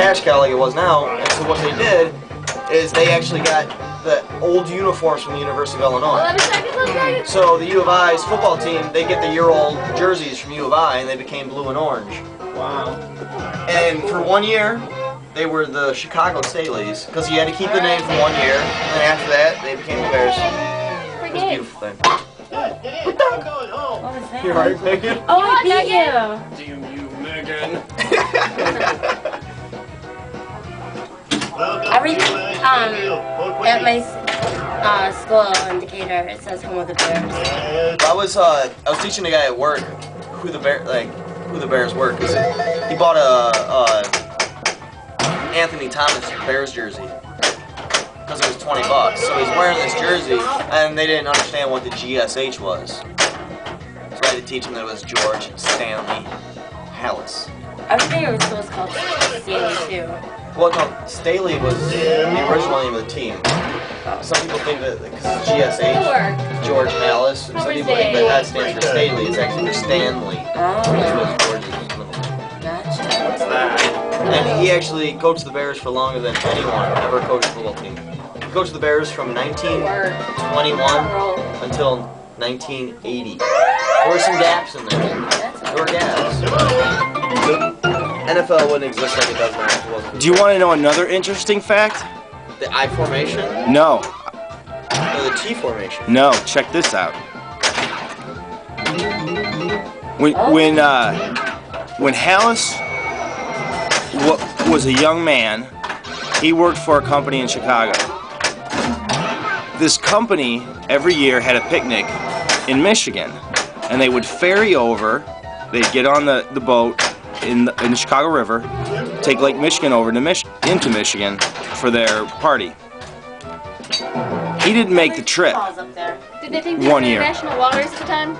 cash cow like it was now. And so what they did is they actually got the old uniforms from the University of Illinois. So the U of I's football team, they get the year-old jerseys from U of I, and they became blue and orange. Wow. And for 1 year, they were the Chicago Staleys, because you had to keep the name for 1 year, and then after that, they became the Bears. It was a beautiful thing. What was that? You're right, Megan? Oh, I beat you. Damn you, Megan. At my school in Decatur, it says home of the Bears. I was teaching a guy at work who the Bears were, because he bought a Anthony Thomas Bears jersey because it was $20. So he's wearing this jersey, and they didn't understand what the GSH was. So I had to teach him that it was George Stanley Hallis. I was thinking it was called Stanley too. Well, no, Staley was the original name of the team. Some people think that because it's GSH, George Hallis, and some people think that that stands for Staley. It's actually for Stanley, which was George's middle name. Gotcha. And he actually coached the Bears for longer than anyone ever coached a football team. He coached the Bears from 1921 until 1980. There were some gaps in there. There were gaps. NFL wouldn't exist like it does now if it wasn't for Do you want to know another interesting fact? the I formation No. or the T formation. No. Check this out. When Hallis was a young man, he worked for a company in Chicago. This company every year had a picnic in Michigan, and they would ferry over. They'd get on the boat in the Chicago River, take Lake Michigan over to into Michigan for their party. He didn't make the trip. Did they think they were 1 year. international waters at the time?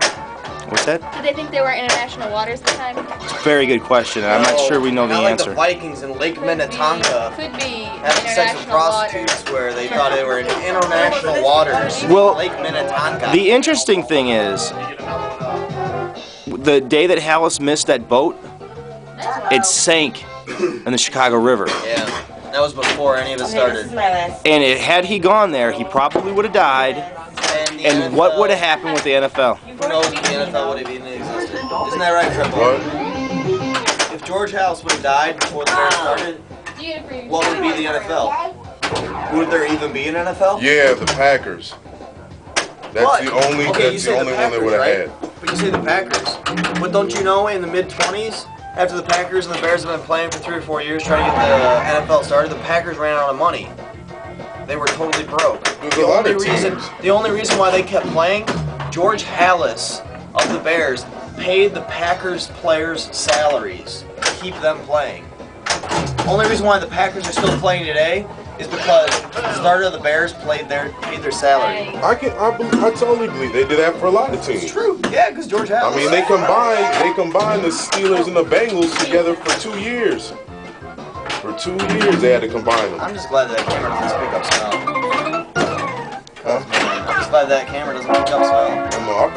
What's that? Did they think they were international waters at the time? It's a very good question, and I'm not sure we know the Not like answer. the Vikings in Lake Minnetonka Could be having sex with international prostitutes waters. where they thought they were in international waters. Well, Lake Minnetonka. The interesting thing is, the day that Hallis missed that boat, it sank in the Chicago River. Yeah, that was before any of it This started. is my last. And had he gone there, he probably would have died. the And NFL, what would have happened with the NFL? Who knows if the NFL would have even existed? Isn't that right, Triple? What? If George House would have died before the Bears started, what would be the NFL? Would there even be an NFL? Yeah, the Packers. That's What? the only. Okay, you That's say the only one they Packers, would have right? had. But you say the Packers. But don't you know in the mid-20s, after the Packers and the Bears have been playing for 3 or 4 years trying to get the NFL started, the Packers ran out of money. They were totally broke. There's a lot of teams. The only reason why they kept playing, George Hallis of the Bears paid the Packers players' salaries to keep them playing. Only reason why the Packers are still playing today is because the starter of the Bears paid their salary. I totally believe they did that for a lot of teams. It's true. Yeah, because George Hallis. I mean, they combined the Steelers and the Bengals together for 2 years. For 2 years, they had to combine them. I'm just glad that camera doesn't pick up smell. I'm just glad that camera doesn't pick up smell. I know,